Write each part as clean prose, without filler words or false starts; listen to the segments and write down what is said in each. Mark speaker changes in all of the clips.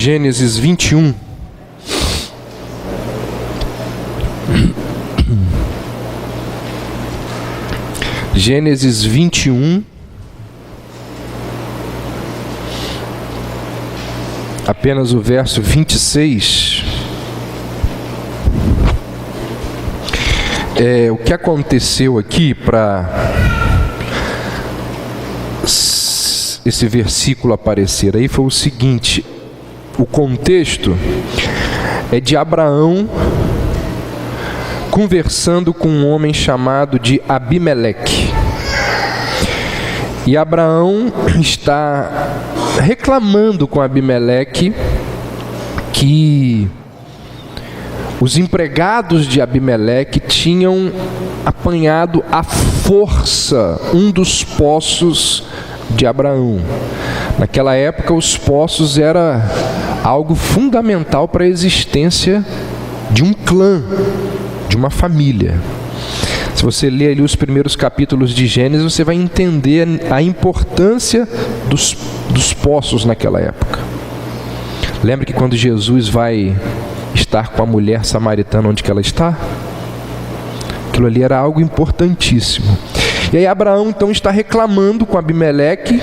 Speaker 1: Gênesis 21. Gênesis 21. Apenas o verso 26. O que aconteceu aqui para esse versículo aparecer aí foi o seguinte: o contexto é de Abraão conversando com um homem chamado de Abimeleque. E Abraão está reclamando com Abimeleque que os empregados de Abimeleque tinham apanhado à força um dos poços de Abraão. Naquela época, os poços era algo fundamental para a existência de um clã, de uma família. Se você ler ali os primeiros capítulos de Gênesis, você vai entender a importância dos poços naquela época. Lembra que quando Jesus vai estar com a mulher samaritana onde que ela está? Aquilo ali era algo importantíssimo. E aí Abraão então está reclamando com Abimeleque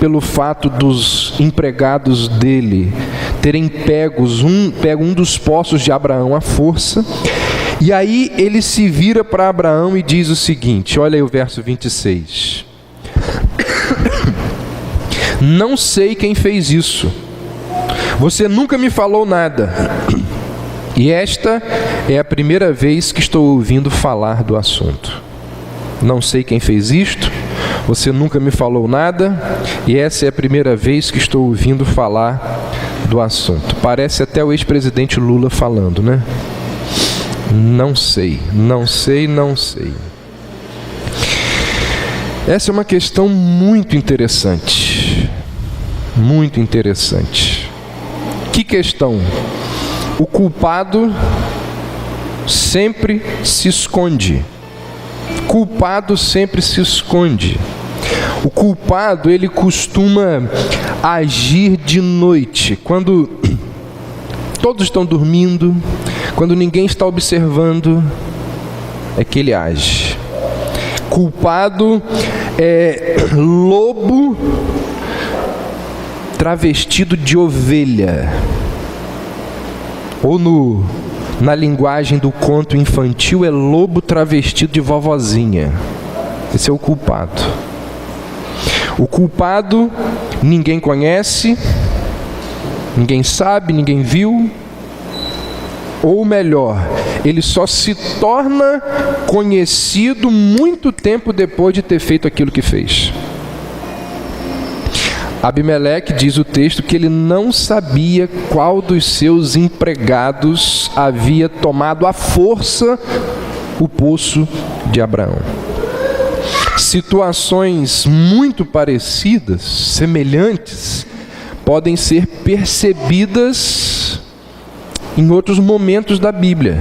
Speaker 1: pelo fato dos empregados dele terem pego um dos poços de Abraão à força. E aí ele se vira para Abraão e diz o seguinte, olha aí o verso 26. Não sei quem fez isso. Você nunca me falou nada. E esta é a primeira vez que estou ouvindo falar do assunto. Não sei quem fez isto. Você nunca me falou nada. E essa é a primeira vez que estou ouvindo falar do assunto. Parece até o ex-presidente Lula falando, né? Não sei, não sei, não sei. Essa é uma questão muito interessante. Muito interessante. Que questão? O culpado sempre se esconde. Culpado sempre se esconde. O culpado, ele costuma agir de noite, quando todos estão dormindo, quando ninguém está observando, é que ele age. Culpado é lobo travestido de ovelha. Ou na linguagem do conto infantil, é lobo travestido de vovozinha. Esse é o culpado. O culpado ninguém conhece, ninguém sabe, ninguém viu. Ou melhor, ele só se torna conhecido muito tempo depois de ter feito aquilo que fez. Abimeleque, diz o texto, que ele não sabia qual dos seus empregados havia tomado à força o poço de Abraão. Situações muito parecidas, semelhantes, podem ser percebidas em outros momentos da Bíblia.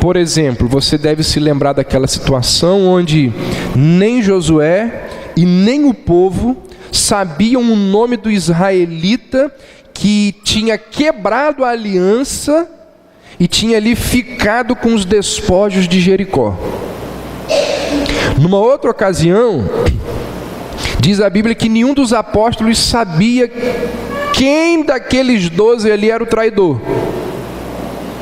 Speaker 1: Por exemplo, você deve se lembrar daquela situação onde nem Josué e nem o povo sabiam o nome do israelita que tinha quebrado a aliança e tinha ali ficado com os despojos de Jericó. Numa outra ocasião, diz a Bíblia que nenhum dos apóstolos sabia quem daqueles 12 ali era o traidor,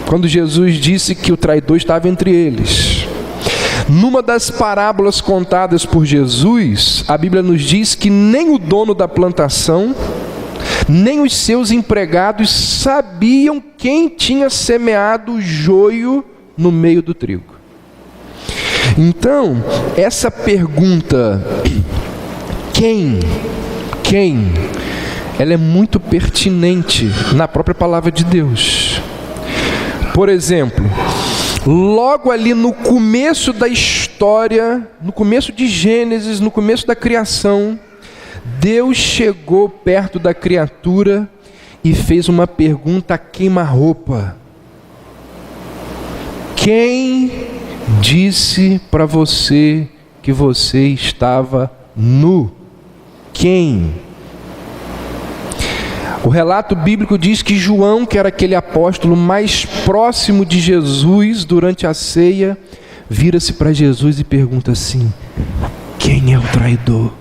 Speaker 1: quando Jesus disse que o traidor estava entre eles. Numa das parábolas contadas por Jesus, a Bíblia nos diz que nem o dono da plantação, nem os seus empregados sabiam quem tinha semeado o joio no meio do trigo. Então, essa pergunta, quem? Ela é muito pertinente na própria palavra de Deus. Por exemplo, logo ali no começo da história, no começo de Gênesis, no começo da criação, Deus chegou perto da criatura e fez uma pergunta a queima-roupa. Quem disse para você que você estava nu? Quem? O relato bíblico diz que João, que era aquele apóstolo mais próximo de Jesus durante a ceia, vira-se para Jesus e pergunta assim: quem é o traidor?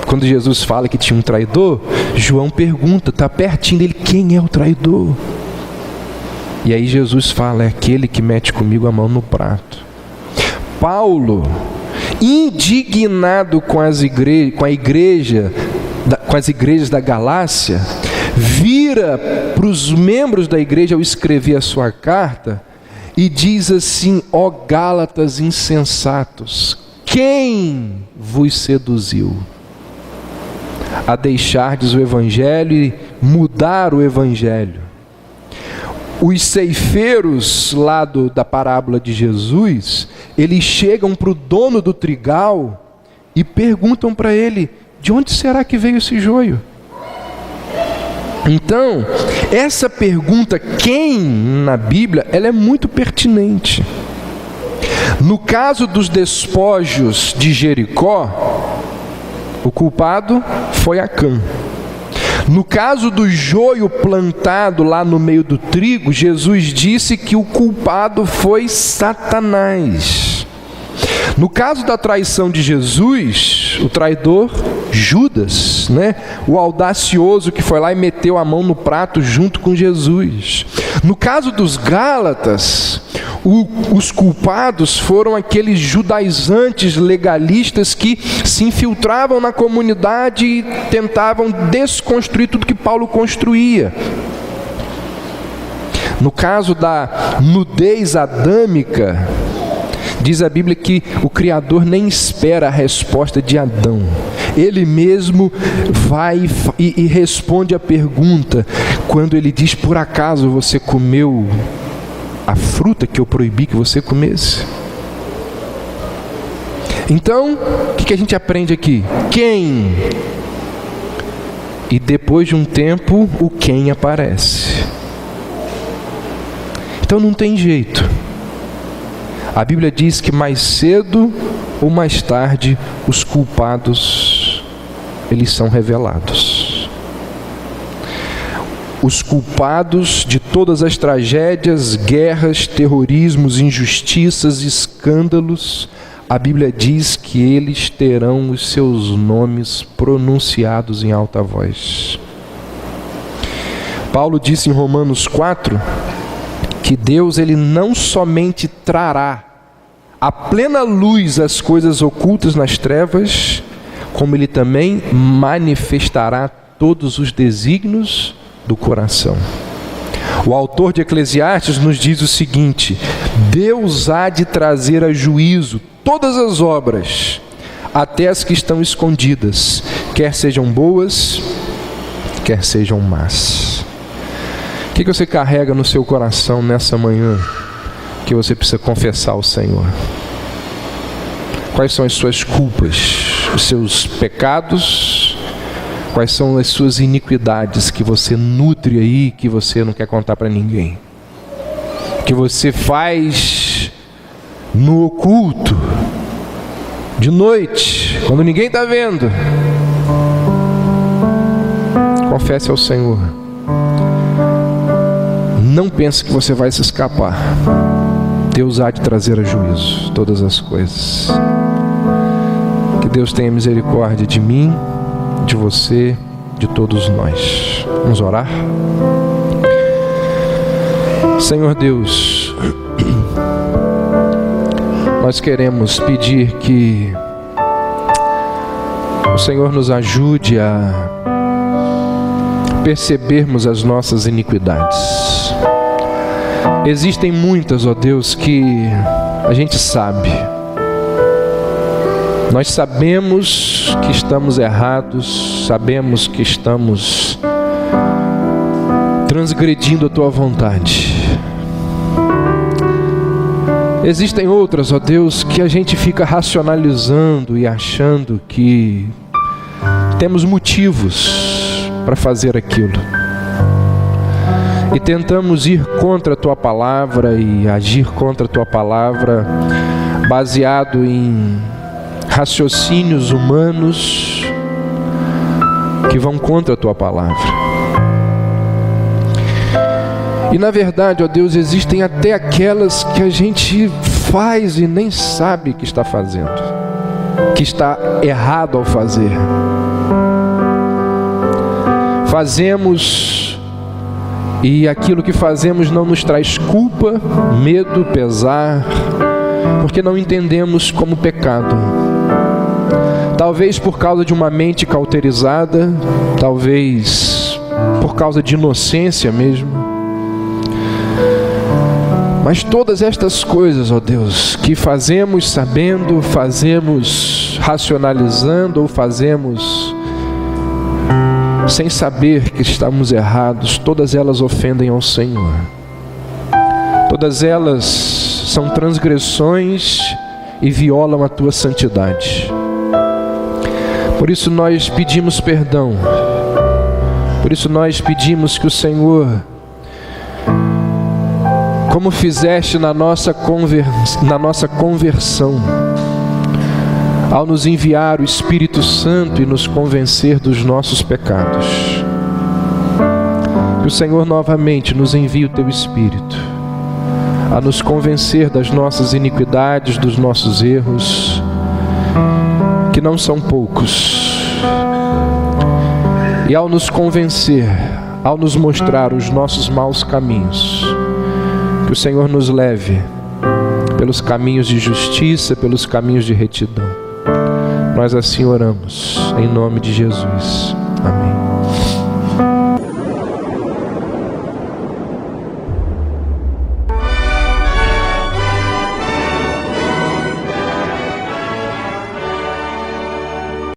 Speaker 1: Quando Jesus fala que tinha um traidor, João pergunta, está pertinho dele, quem é o traidor? E aí Jesus fala, é aquele que mete comigo a mão no prato. Paulo, indignado com as igrejas da Galácia, vira para os membros da igreja ao escrever a sua carta e diz assim: ó Gálatas insensatos, quem vos seduziu a deixardes o evangelho e mudar o evangelho? Os ceifeiros lá da parábola de Jesus, eles chegam para o dono do trigal e perguntam para ele: de onde será que veio esse joio? Então, essa pergunta, quem, na Bíblia, ela é muito pertinente. No caso dos despojos de Jericó, o culpado foi Acã. No caso do joio plantado lá no meio do trigo, Jesus disse que o culpado foi Satanás. No caso da traição de Jesus, o traidor, Judas, né? O audacioso que foi lá e meteu a mão no prato junto com Jesus. No caso dos Gálatas, os culpados foram aqueles judaizantes legalistas que se infiltravam na comunidade e tentavam desconstruir tudo que Paulo construía. No caso da nudez adâmica, diz a Bíblia que o Criador nem espera a resposta de Adão. Ele mesmo vai e responde a pergunta, quando ele diz: por acaso você comeu a fruta que eu proibi que você comesse? Então, o que a gente aprende aqui? Quem? E depois de um tempo, o quem aparece. Então não tem jeito. A Bíblia diz que mais cedo ou mais tarde os culpados, eles são revelados. Os culpados de todas as tragédias, guerras, terrorismos, injustiças, escândalos, a Bíblia diz que eles terão os seus nomes pronunciados em alta voz. Paulo disse em Romanos 4 que Deus, ele não somente trará à plena luz as coisas ocultas nas trevas, como ele também manifestará todos os desígnios do coração. O autor de Eclesiastes nos diz o seguinte: Deus há de trazer a juízo todas as obras, até as que estão escondidas, quer sejam boas, quer sejam más. O que você carrega no seu coração nessa manhã que você precisa confessar ao Senhor? Quais são as suas culpas, os seus pecados? Quais são as suas iniquidades que você nutre aí, que você não quer contar para ninguém? Que você faz no oculto, de noite, quando ninguém está vendo? Confesse ao Senhor. Não pense que você vai se escapar. Deus há de trazer a juízo todas as coisas. Que Deus tenha misericórdia de mim, de você, de todos nós. Vamos orar? Senhor Deus, nós queremos pedir que o Senhor nos ajude a percebermos as nossas iniquidades. Existem muitas, ó Deus, que a gente sabe. Nós sabemos que estamos errados, sabemos que estamos transgredindo a Tua vontade. Existem outras, ó Deus, que a gente fica racionalizando e achando que temos motivos para fazer aquilo. E tentamos ir contra a Tua palavra e agir contra a Tua palavra baseado em raciocínios humanos que vão contra a tua palavra. E na verdade, ó Deus, existem até aquelas que a gente faz e nem sabe que está fazendo, que está errado ao fazer. Fazemos e aquilo que fazemos não nos traz culpa, medo, pesar, porque não entendemos como pecado. Talvez por causa de uma mente cauterizada, talvez por causa de inocência mesmo. Mas todas estas coisas, ó Deus, que fazemos sabendo, fazemos racionalizando ou fazemos sem saber que estamos errados, todas elas ofendem ao Senhor. Todas elas são transgressões e violam a tua santidade. Por isso nós pedimos perdão. Por isso nós pedimos que o Senhor, como fizeste na nossa conversão, ao nos enviar o Espírito Santo e nos convencer dos nossos pecados, que o Senhor novamente nos envie o teu Espírito a nos convencer das nossas iniquidades, dos nossos erros, que não são poucos, e ao nos convencer, ao nos mostrar os nossos maus caminhos, que o Senhor nos leve pelos caminhos de justiça, pelos caminhos de retidão. Nós assim oramos, em nome de Jesus. Amém.